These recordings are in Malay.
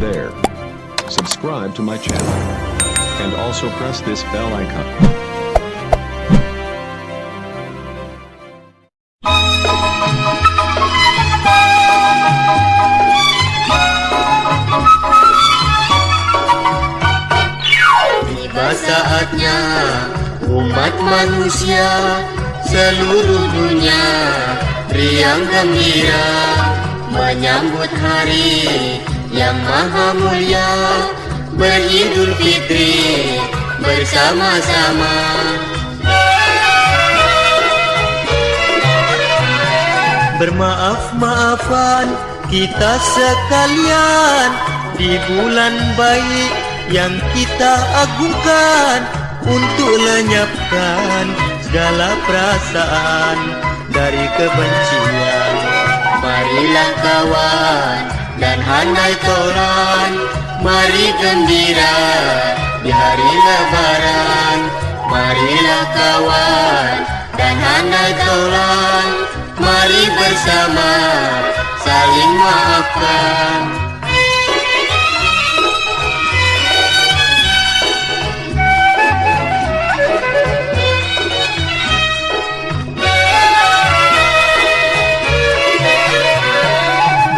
there. Subscribe to my channel. And also press this bell icon. Tiba saatnya umat manusia seluruh dunia riang gembira menyambut hari yang maha mulia, beridul fitri bersama-sama. Bermaaf-maafan kita sekalian di bulan baik yang kita agungkan untuk lenyapkan segala perasaan dari kebencian. Marilah kawan dan handai tolan, mari gembira di hari lebaran. Marilah kawan dan handai tolan, mari bersama saling maafkan.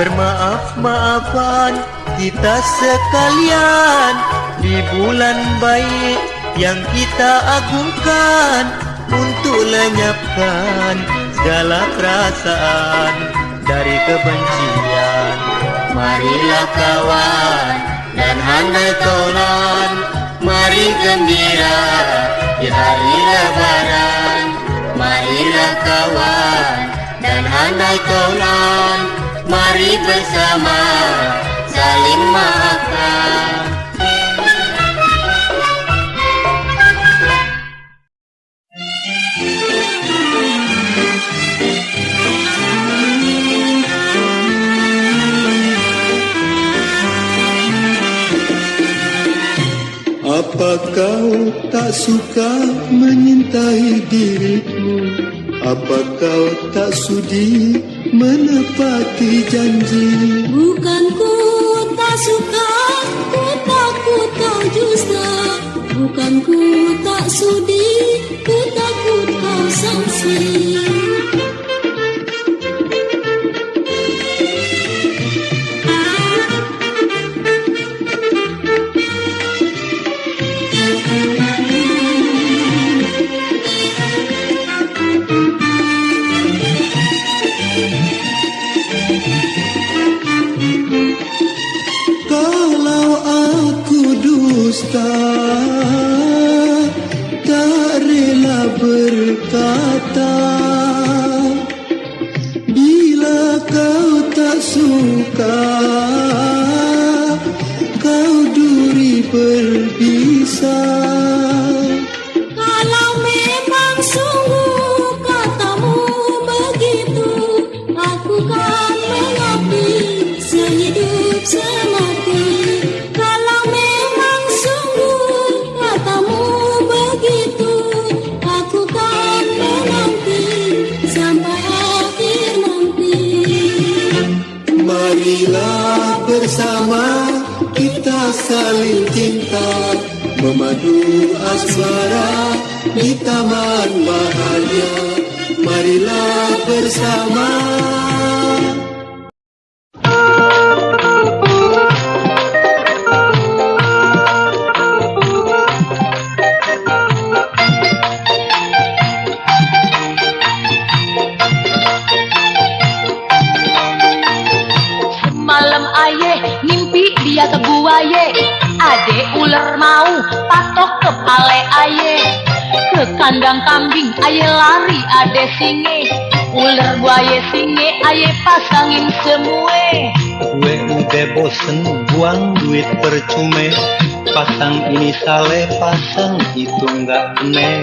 Bermaaf-maafan kita sekalian di bulan baik yang kita agungkan untuk lenyapkan segala perasaan dari kebencian. Marilah kawan dan handai tolan, mari gembira di hari lebaran. Marilah kawan dan handai tolan, mari bersama saling maafkan. Apa kau tak suka menyintai diriku? Apa kau tak sudi menepati janji? Bukan ku tak suka, ku takut kau dusta. Bukan ku tak sudi, ku takut kau sanksi. Kalau aku dusta, tak rela berkata. Bila kau tak suka, kau duri berpisah. Kalau memang sungguh katamu begitu, aku kan mengabdi sehidup semati. Kalau memang sungguh katamu begitu, aku kan menanti sampai akhir nanti. Marilah bersama kita saling cinta, memadu asmara di taman bahagia. Marilah bersama. Semalam aye ngimpi dia ke buaye, ade ular mau patok kepale aye. Ke kandang kambing aye lari ade singe, ular buaya singe aye pasangin semue. Gue udah bosen buang duit percume, pasang ini sale, pasang itu nggak aneh.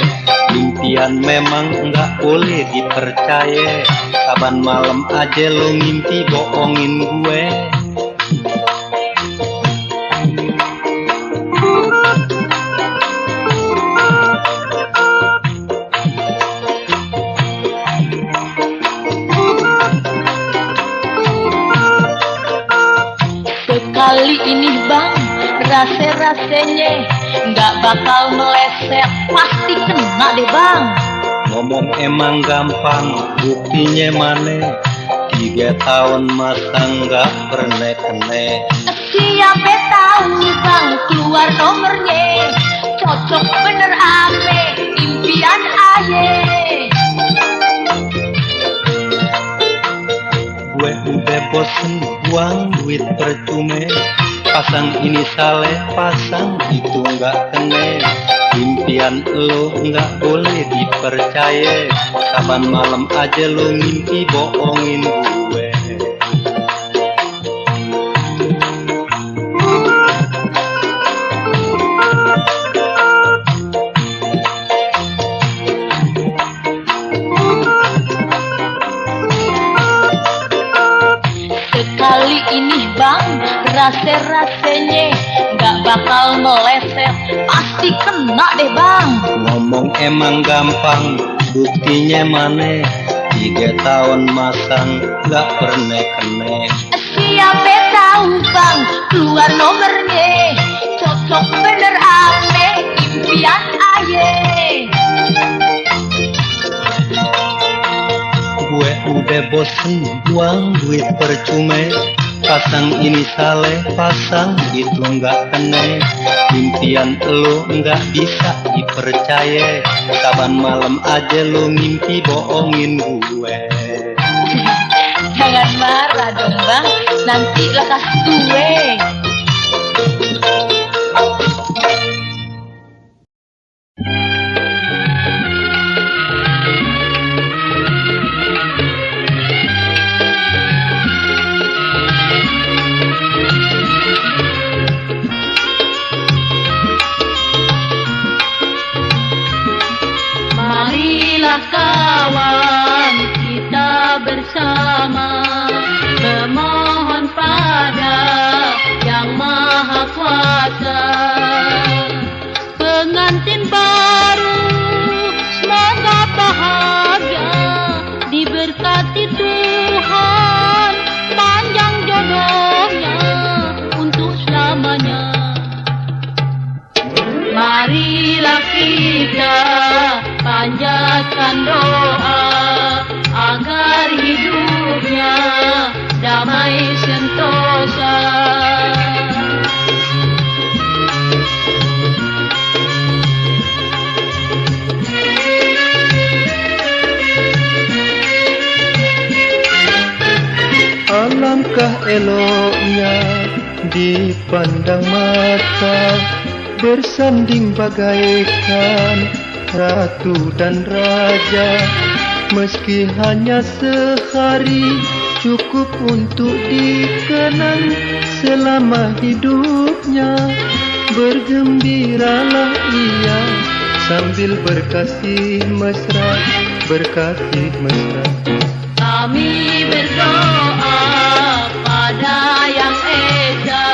Impian memang nggak boleh dipercaya, kapan malam aja lo ngimpi bohongin gue. Sekali ini bang, rase-rasenya nggak bakal meleset, pasti kena deh bang. Ngomong emang gampang, buktinya mana? 3 tahun masa nggak pernah kena. Siapa tahu bang, keluar nomornya, cocok bener ame impian aye. Gue udah bosen buang duit percuma, pasang ini saleh, pasang itu nggak kena. Impian lo nggak boleh dipercaya, kapan malam aja lo mimpi bohongin gue. Sekali ini bang, rase-rasenya nggak bakal meleset, pasti kena deh bang. Ngomong emang gampang, buktinya mana? 3 tahun masang nggak pernah kena. Siapa tahu bang, keluar nomornya, cocok bener ame impian aye. Gue udah bosen buang duit percuma, pasang ini saleh, pasang itu nggak kena. Impian lo nggak bisa dipercaya, kapan malam aja lo mimpi bohongin gue. Jangan marah dong bang, nanti lekas gue. Marilah kawan kita bersama memohon pada Yang Maha Kuasa. Pengantin baru semoga bahagia, diberkati Tuhan, panjang jodohnya untuk selamanya. Marilah kita panjatkan doa agar hidupnya damai sentosa. Alangkah eloknya dipandang mata, bersanding bagaikan ratu dan raja. Meski hanya sehari, cukup untuk dikenang selama hidupnya. Bergembiralah ia sambil berkasih mesra, berkasih mesra. Kami berdoa pada Yang Esa,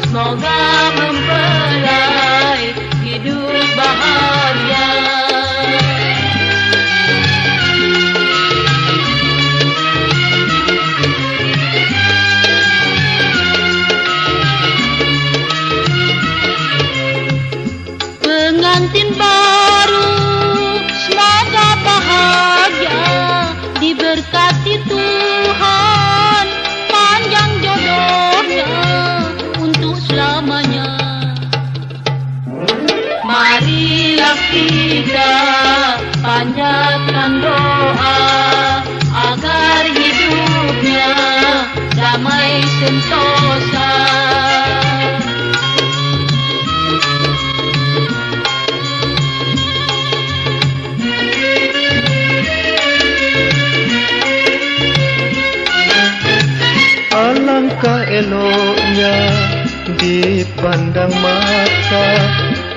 semoga mempelai hidup bahagia. Pengantin baru semoga bahagia, diberkati Tuhan, panjang jodohnya untuk selamanya. Marilah kita panjatkan doa agar hidupnya damai sentosa. Alangkah eloknya dipandang mata,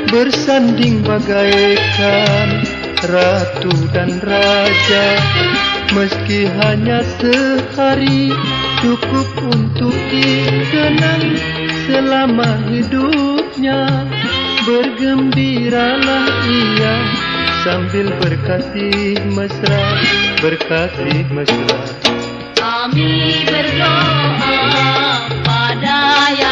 bersanding bagaikan ratu dan raja. Meski hanya sehari, cukup untuk dikenang selama hidupnya. Bergembiralah ia sambil berkasih mesra, berkasih mesra. Kami berdoa pada Yang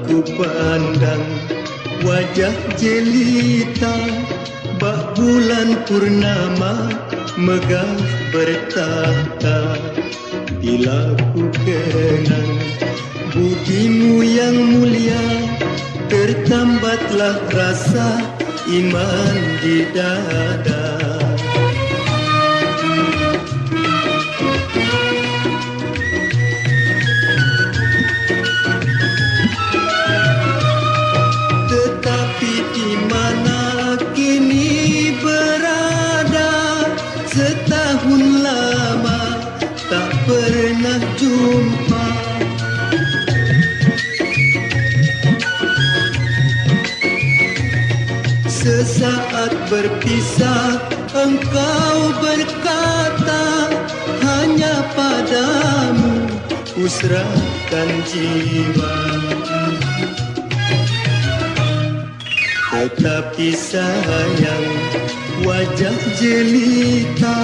ku pandang wajah jelita, bak bulan purnama megah bertahta. Bila ku kenang budimu yang mulia, tertambatlah rasa iman di dada. Tetapi di mana kini berada, setahun lama tak pernah jumpa. Sesaat berpisah engkau berkata, hanya padamu ku serahkan jiwa. Tetapi sayang, wajah jelita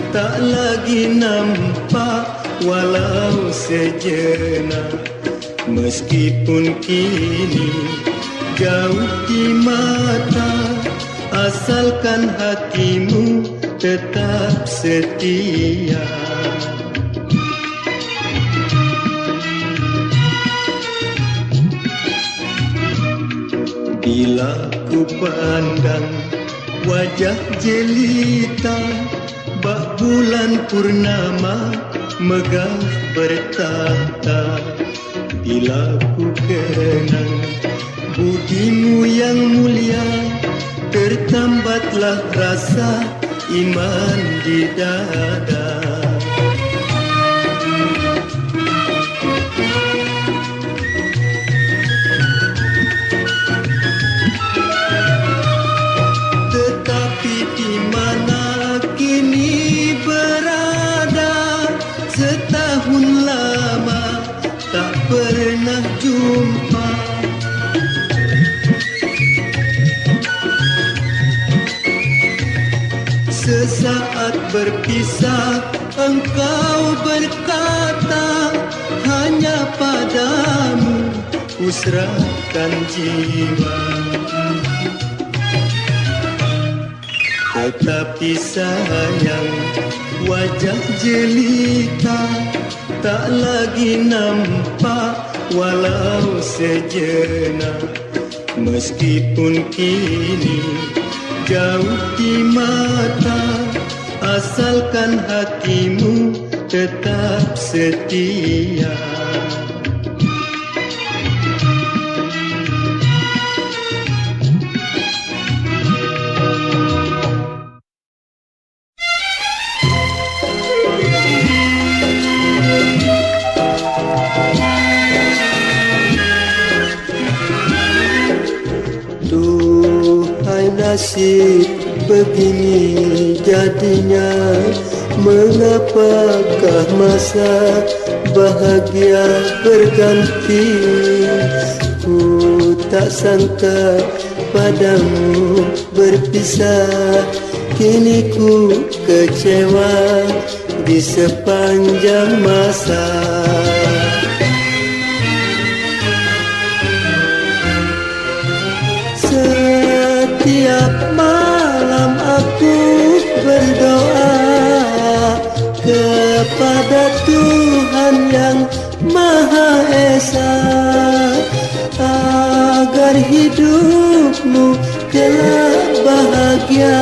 tak lagi nampak walau sejenak. Meskipun kini jauh di mata, asalkan hatimu tetap setia. Bila ku pandang wajah jelita, bak bulan purnama megah bertahta. Bila ku kenang budimu yang mulia, tertambatlah rasa iman di dada. Tetapi di mana kini berada, setahun lama tak pernah jumpa. Sesaat berpisah engkau berkata, hanya padamu ku serahkan jiwa. Tetapi sayang, wajah jelita tak lagi nampak walau sejenak. Meskipun kini jauh di mata, asalkan hatimu tetap setia. Nasib begini jadinya, mengapakah masa bahagia berganti? Ku tak sangka padamu berpisah, kini ku kecewa di sepanjang masa. Setiap malam aku berdoa kepada Tuhan yang Maha Esa, agar hidupmu kelak bahagia.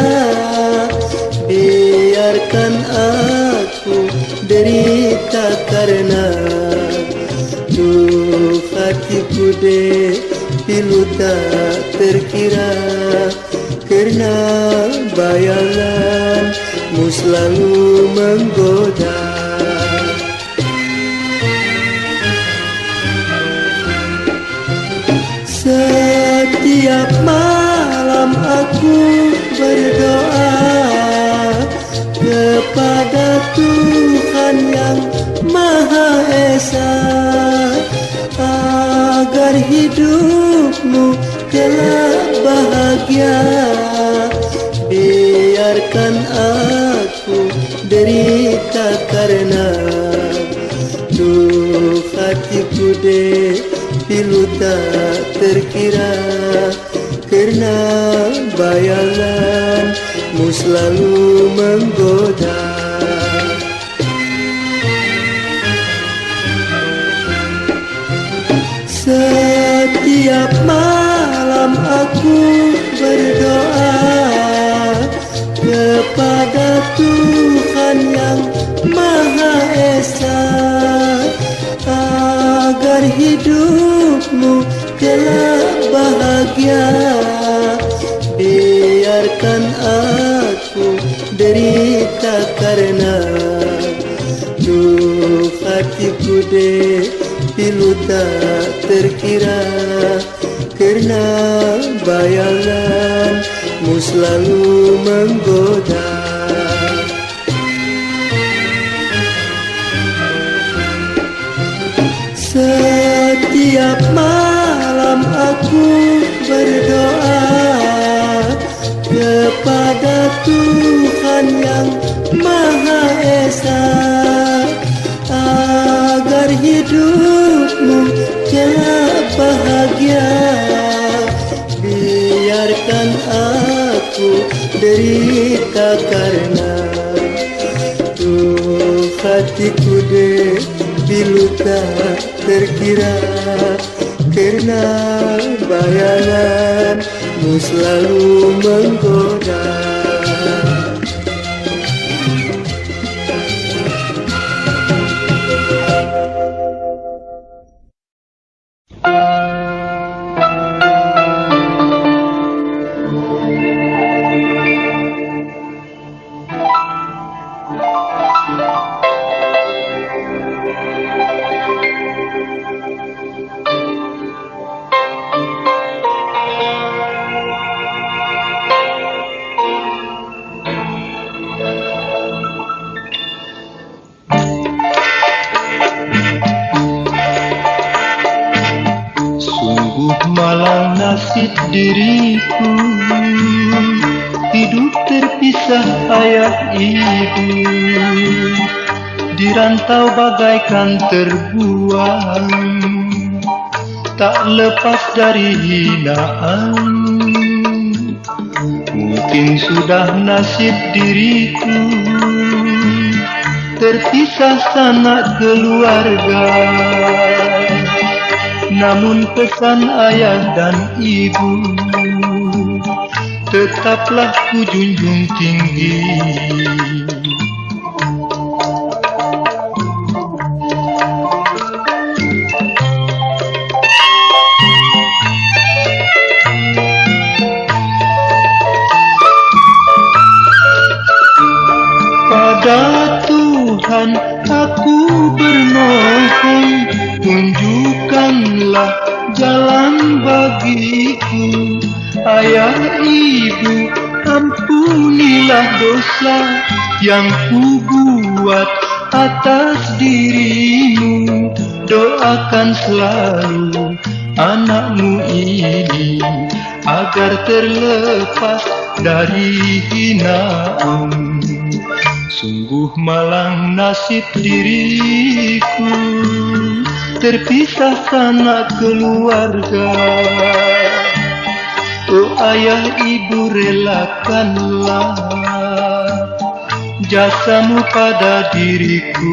Biarkan aku derita karena tuh hatiku pilu tak terkira, karena bayanganmu selalu menggoda. Setiap malam aku berdoa kepada Tuhan yang Maha Esa, agar hidupmu kelak bahagia. Biarkan aku derita karena tuh hatiku pilu tak terkira. Karena bayanganmu selalu menggoda. Setiap malam aku berdoa kepada Tuhan yang Maha Esa, agar hidupmu kelak bahagia. Biarkan aku derita karena hatiku deh pilu tak terkira. Karena bayanganmu selalu menggoda. Setiap malam aku berdoa kepada Tuhan yang Maha Esa, agar hidupmu kelak bahagia. Biarkan aku derita karena hatiku deh pilu tak terkira. Karena bayanganmu selalu menggoda. Malang nasib diriku, hidup terpisah ayah ibu, di rantau bagaikan terbuang, tak lepas dari hinaan. Mungkin sudah nasib diriku, terpisah sanak keluarga. Namun pesan ayah dan ibu tetaplah ku junjung tinggi. Pada Tuhan aku bermohon, tunjukkanlah jalan bagiku. Ayah ibu, ampunilah dosa yang ku buat atas dirimu. Doakan selalu anakmu ini agar terlepas dari hinaan. Sungguh malang nasib diriku, terpisah sanak keluarga. Oh ayah ibu, relakanlah jasamu pada diriku.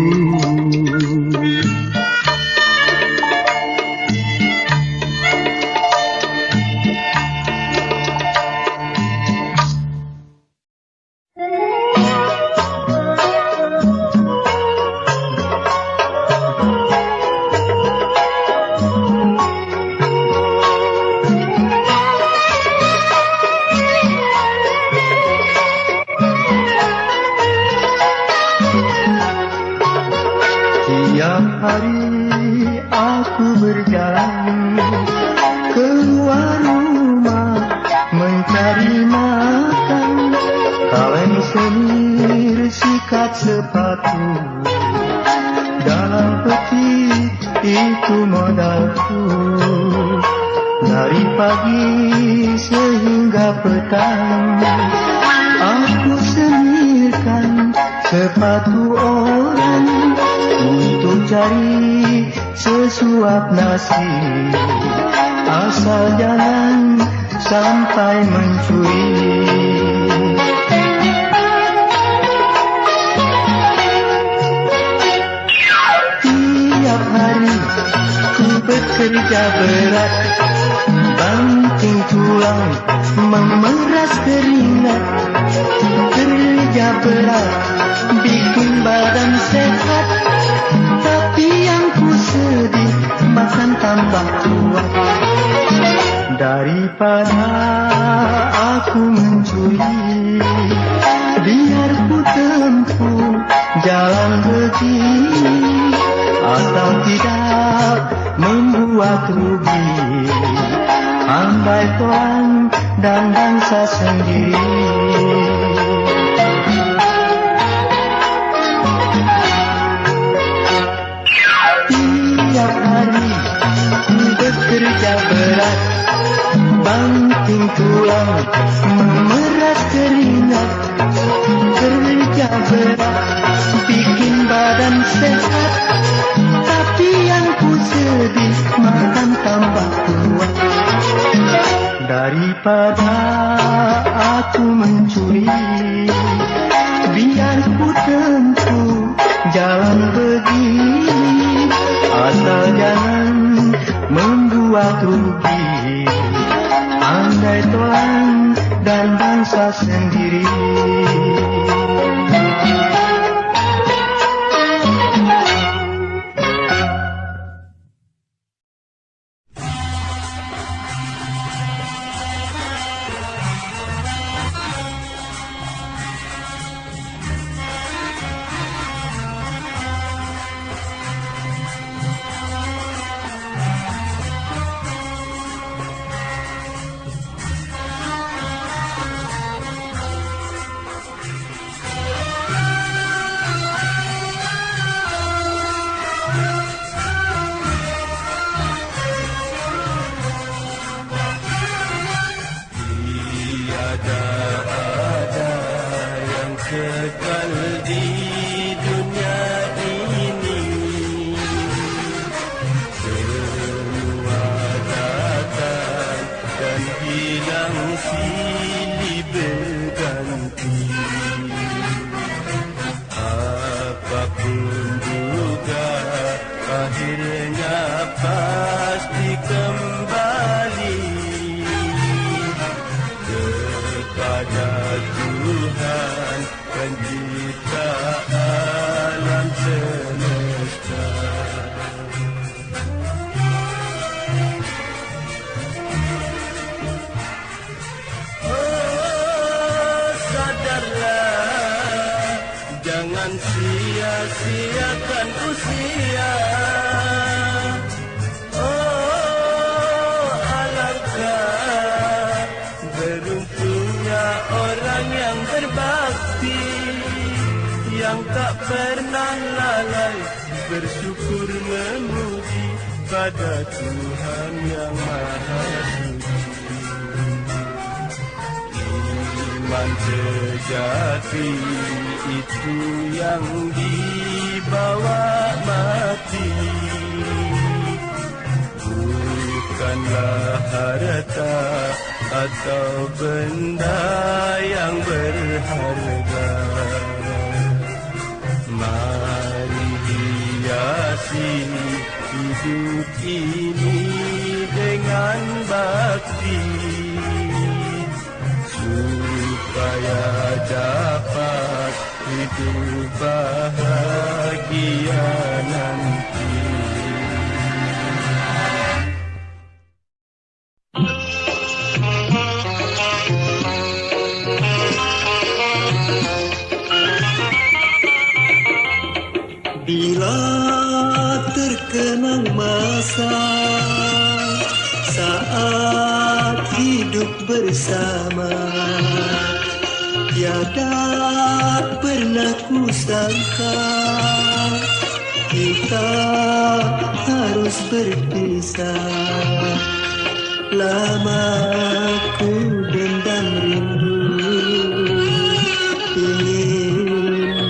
Tiap hari aku berjalan keluar rumah mencari makan. Kaleng semir sikat sepatu, dalam peti itu modalku. Dari pagi sehingga petang aku semirkan sepatu orang untuk cari sesuap nasi, asal jangan sampai mencuri. Tiap hari ku bekerja berat, banting tulang, memeras keringat. Kerja berat bikin badan sehat, tapi yang ku sedih makan tambah kuat. Daripada aku mencuri, biar ku tempuh jalan begini, asal tidak membuat rugi andai Tuhan dan bangsa sendiri. Tiap hari ku bekerja berat, banting tulang, memeras keringat. Kerja berat bikin badan sehat, tapi yang ku sedih makan tambah kuat. Daripada aku mencuri, biar ku tempuh jalan begini, asal jangan membuat rugi andai Tuhan dan bangsa sendiri. Sia-siakan usia. Oh, alangkah beruntungnya orang yang berbakti, yang tak pernah lalai bersyukur memuji pada Tuhan yang Maha Suci. Iman sejati itu yang dibawa mati, bukanlah harta atau benda yang berharga. Mari hiasi hidup ini dengan bakti, supaya dapat hidup bahagia nanti. Bila terkenang masa saat hidup bersama, tiada pernah kusangka kita harus berpisah. Lama ku dendam rindu, ingin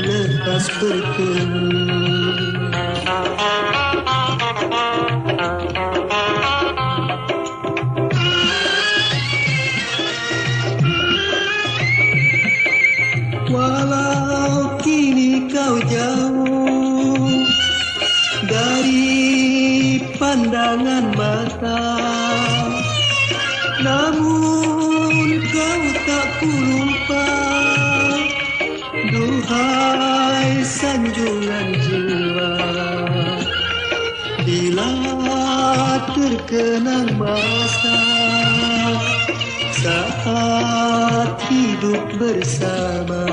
lekas bertemu. pandangan mata, namun kau tak ku lupa. Duhai sanjungan jiwa, bila terkenang masa saat hidup bersama,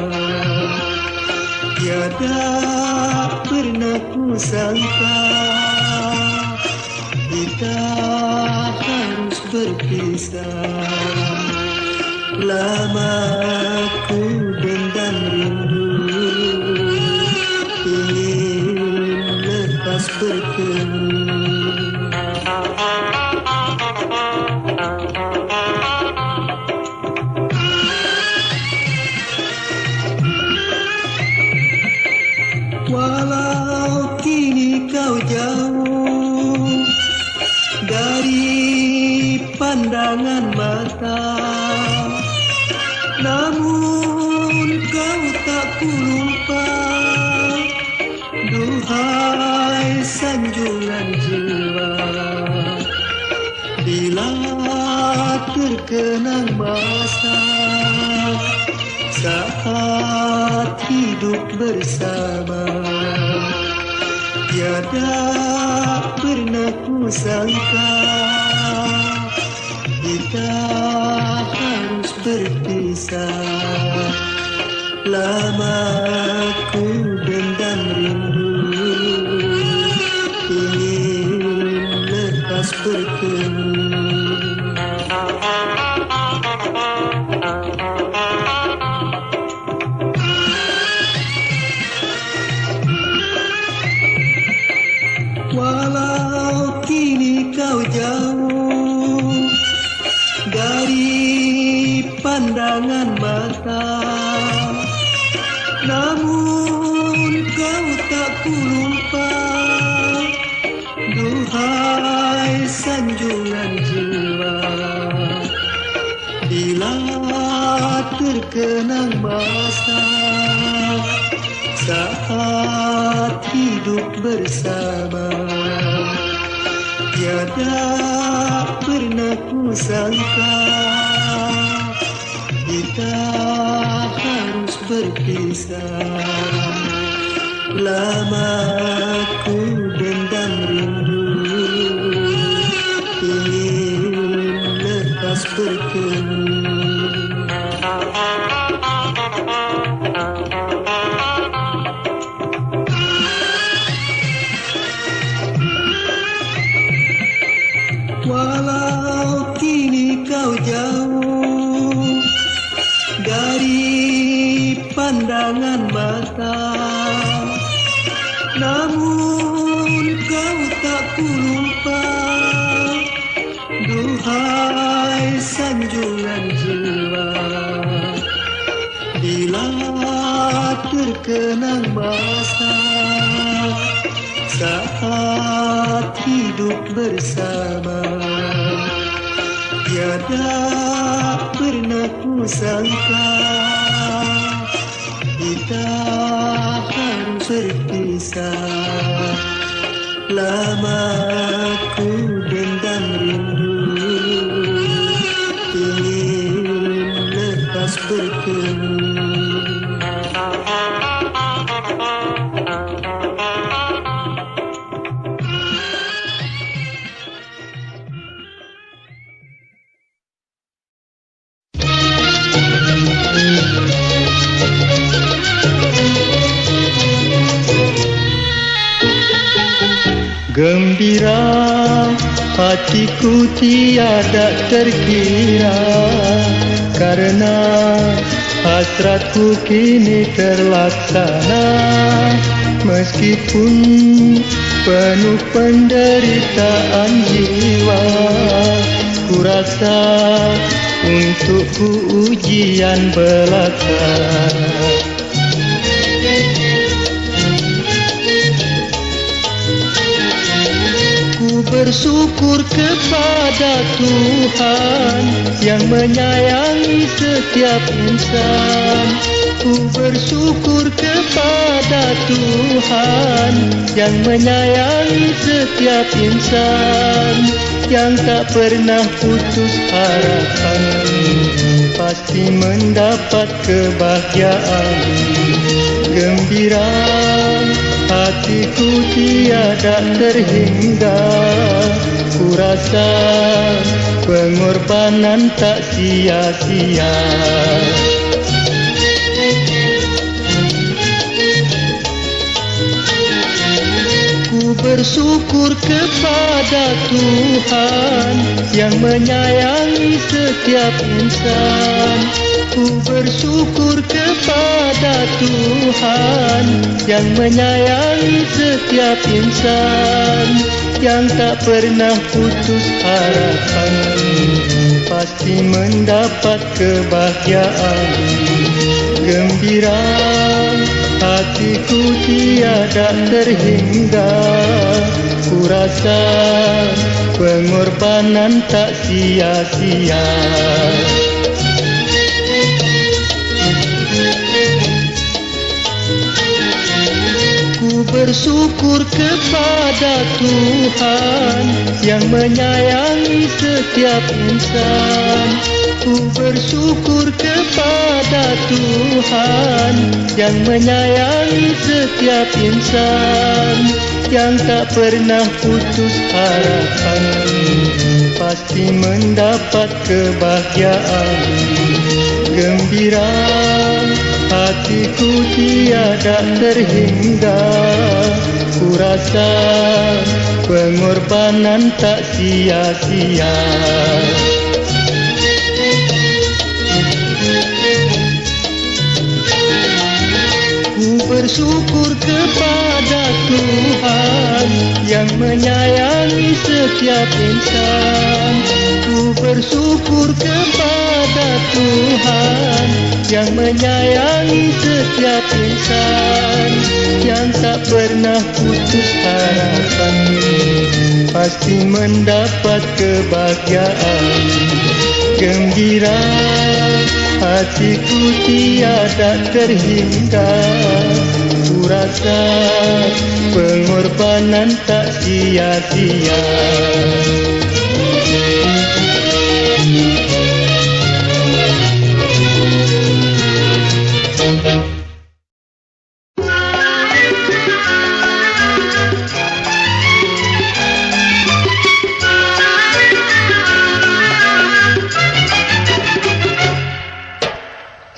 tiada pernah ku sangka kita harus berpisah. Lama ku dendam rindu, ingin lepas bertemu. Walau kini kau jauh dari pandangan mata, namun kau tak ku lupa. Duhai sanjungan jiwa, bila terkenang masa saat hidup bersama, tiada pernah ku sangka kita harus berpisah. Lama ku dendam rindu, ingin lepas bertemu. Walau kini kau jauh dari pandangan mata, namun kau tak ku lupa. Duhai sanjungan jiwa, bila terkenang masa saat hidup bersama, tiada pernah ku sangka kita harus berpisah. Lama ku dendam rindu, ingin lepas bertemu. Walau kini kau jauh dari pandangan mata, namun kau tak ku lupa. Duhai sanjungan jiwa, bila terkenang masa saat hidup bersama, tiada pernah ku sangka kita harus berpisah. Lama ku dendam rindu, ingin lepas bertemu. Gembira hatiku tiada terkira, karena hasratku kini terlaksana. Meskipun penuh penderitaan jiwa, ku rasa untukku ujian belaka. Ku bersyukur kepada Tuhan yang menyayangi setiap insan. Ku bersyukur kepada Tuhan yang menyayangi setiap insan, yang tak pernah putus harapan, pasti mendapat kebahagiaan. Gembira hatiku tiada terhingga, ku rasa pengorbanan tak sia-sia. Ku bersyukur kepada Tuhan yang menyayangi setiap insan. Ku bersyukur kepada Tuhan yang menyayangi setiap insan, yang tak pernah putus harapan, pasti mendapat kebahagiaan. Gembira hatiku tiada terhingga, ku rasa pengorbanan tak sia-sia. Ku bersyukur kepada Tuhan yang menyayangi setiap insan. Ku bersyukur kepada Tuhan yang menyayangi setiap insan, yang tak pernah putus harapan, pasti mendapat kebahagiaan. Gembira hatiku tiada terhingga, ku rasa pengorbanan tak sia-sia. Ku bersyukur kepada Tuhan yang menyayangi setiap insan. Ku bersyukur kepada Tuhan yang menyayangi setiap insan, yang tak pernah putus harapan, pasti mendapat kebahagiaan. Gembira hatiku tiada terhingga, ku rasa pengorbanan tak sia-sia.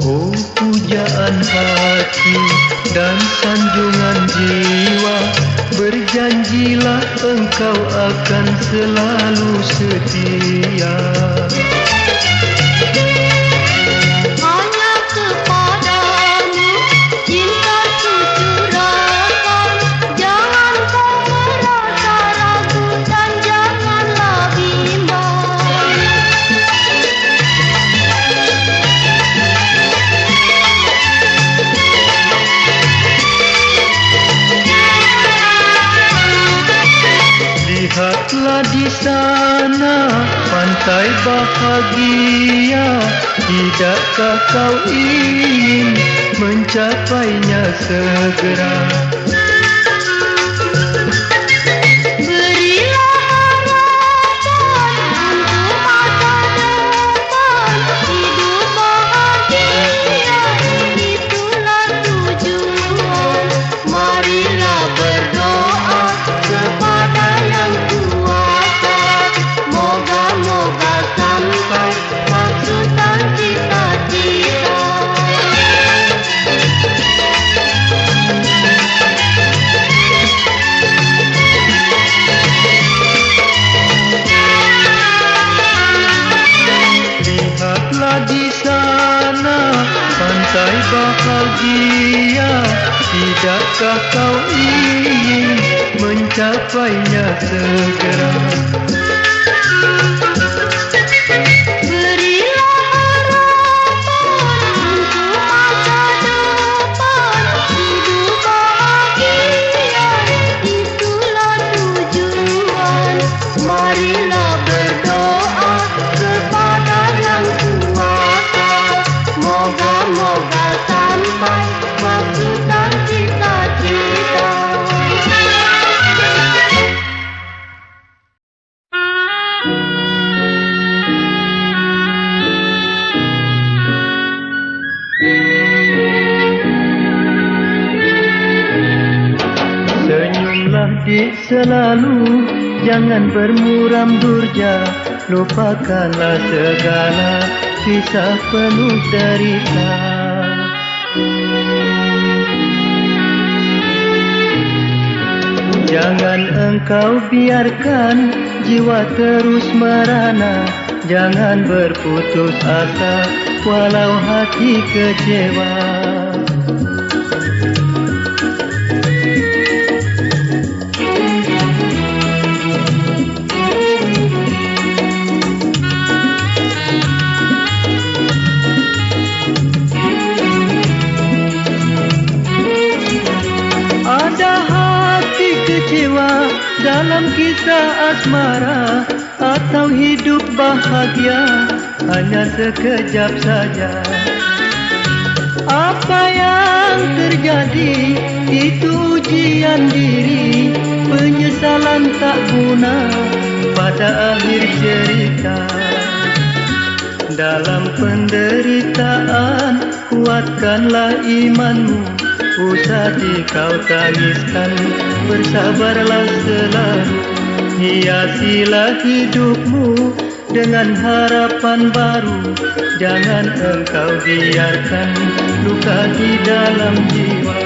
Oh pujaan hati dan sanjungan jiwa, berjanjilah engkau akan selalu setia. Hanya kepadamu cintaku curahkan, jangan kau merasa ragu dan janganlah bimbang. Lihatlah di sana pantai bahagia, tidakkah kau ingin mencapainya segera? Berilah harapan untuk masa depan, hidup bahagia itulah tujuan. Marilah berdoa kepada Yang Kuasa, moga-moga sampai maksud dan cita-cita. Lihatlah di sana pantai bahagia, tidakkah kau ingin mencapainya segera? Berilah harapan untuk masa depan, hidup bahagia itulah tujuan. selalu, jangan bermuram durja, lupakanlah segala kisah penuh derita. Jangan engkau biarkan jiwa terus merana, jangan berputus asa walau hati kecewa. Kecewa dalam kisah asmara atau hidup bahagia hanya sekejap saja. Apa yang terjadi itu ujian diri, penyesalan tak guna pada akhir cerita. Dalam penderitaan kuatkanlah imanmu, usah kau tangiskan, bersabarlah selalu. Hiasilah hidupmu dengan harapan baru, jangan engkau biarkan luka di dalam jiwa.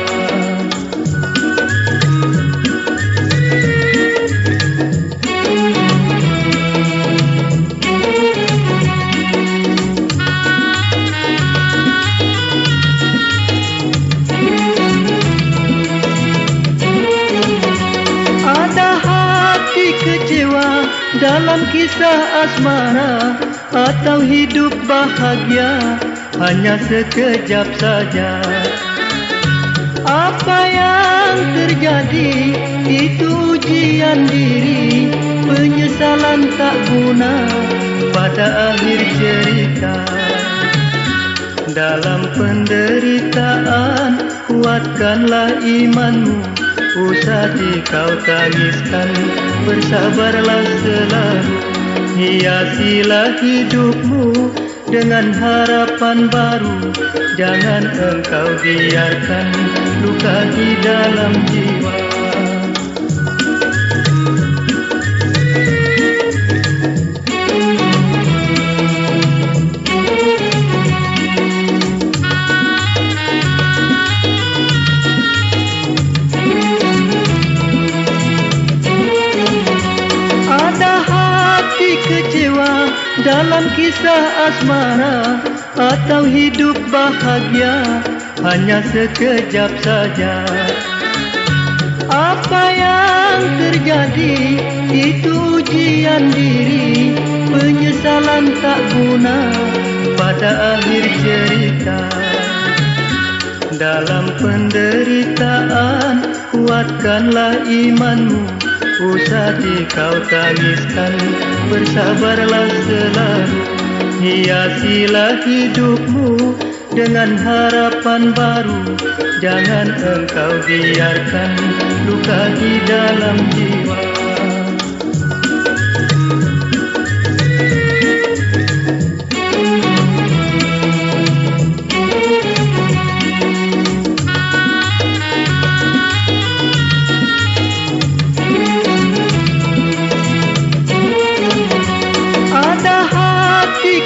Kecewa dalam kisah asmara atau hidup bahagia hanya sekejap saja. Apa yang terjadi itu ujian diri, penyesalan tak guna pada akhir cerita. Dalam penderitaan kuatkanlah imanmu, usah kau tangiskan, bersabarlah selalu. Hiasilah hidupmu dengan harapan baru, jangan engkau biarkan luka di dalam jiwa. Kecewa dalam kisah asmara atau hidup bahagia hanya sekejap saja. Apa yang terjadi itu ujian diri, penyesalan tak guna pada akhir cerita. Dalam penderitaan kuatkanlah imanmu, usah kau tangiskan, bersabarlah selalu. Hiasilah hidupmu dengan harapan baru, jangan engkau biarkan luka di dalam jiwa.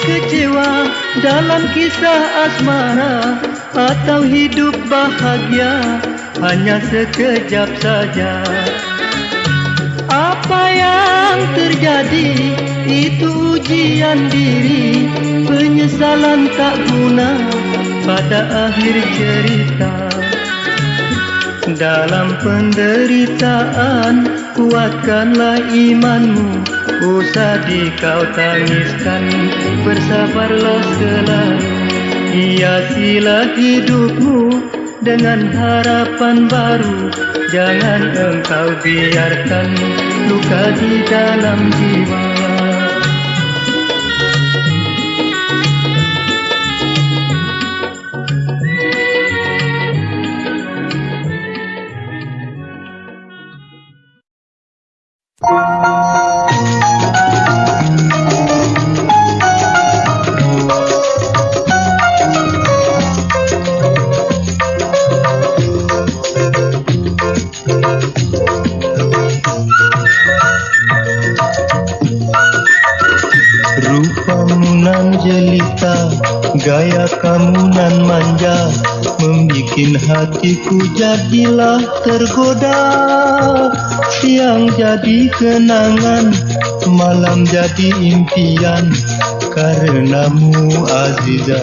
Kecewa dalam kisah asmara atau hidup bahagia hanya sekejap saja. Apa yang terjadi itu ujian diri, penyesalan tak guna pada akhir cerita. Dalam penderitaan kuatkanlah imanmu, usah kau tangiskan, bersabarlah selalu. Hiasilah hidupmu dengan harapan baru, jangan engkau biarkan luka di dalam jiwa. nan jelita, gaya kamu nan manja, membikin hatiku jadilah tergoda. Siang jadi kenangan, malam jadi impian, karenamu Aziza,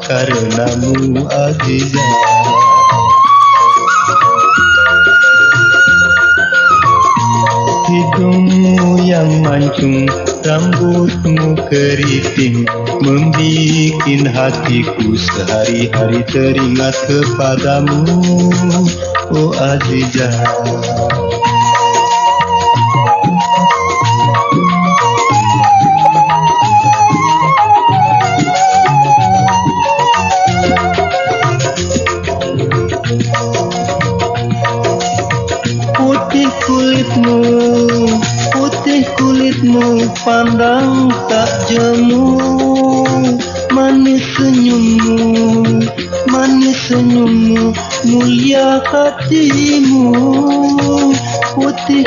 karenamu Aziza. Hidungmu yang mancung, rambutmu keriting, membikin hatiku sehari-hari teringat kepadamu, oh Aziza. Putih kulitmu pandang tak jemu, manis senyummu, mulia hatimu. Putih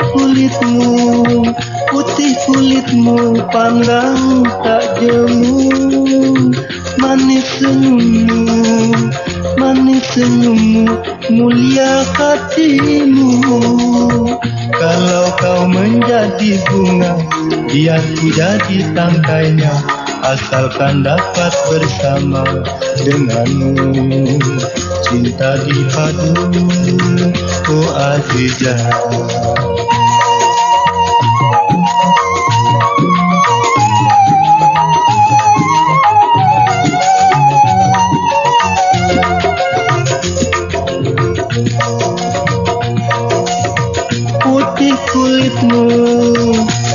kulitmu pandang tak jemu, manis senyummu, mulia hatimu. Kalau kau menjadi bunga, biar ku jadi tangkainya, asalkan dapat bersama denganmu. Cinta dipadu, oh Aziza.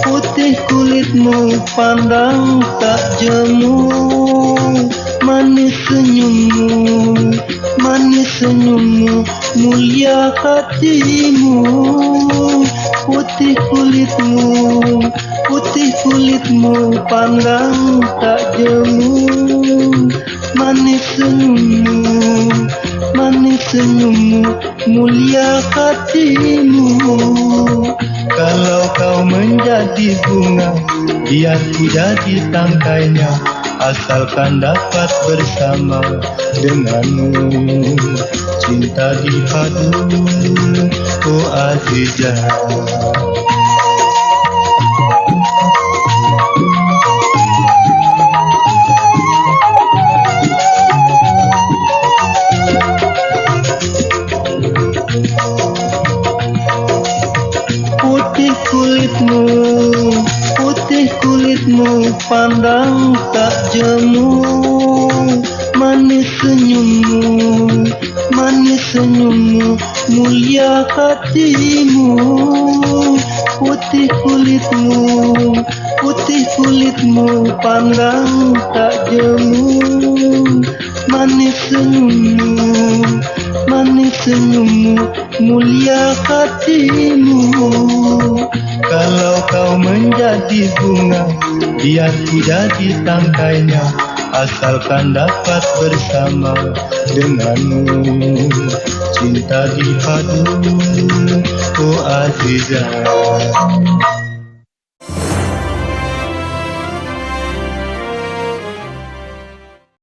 Putih kulitmu pandang tak jemu, manis senyummu, mulia hatimu. Putih kulitmu pandang tak jemu, manis senyummu, mulia hatimu. Kalau kau menjadi bunga, biar ku jadi tangkainya, asalkan dapat bersama denganmu. Cinta dipadu, oh Aziza. Putih kulitmu pandang tak jemu, manis senyummu, mulia hatimu. Putih kulitmu pandang tak jemu, manis senyummu, mulia hatimu. Kalau kau menjadi bunga, biar ku jadi tangkainya, asalkan dapat bersama denganmu. Cinta dipadu, oh Aziza.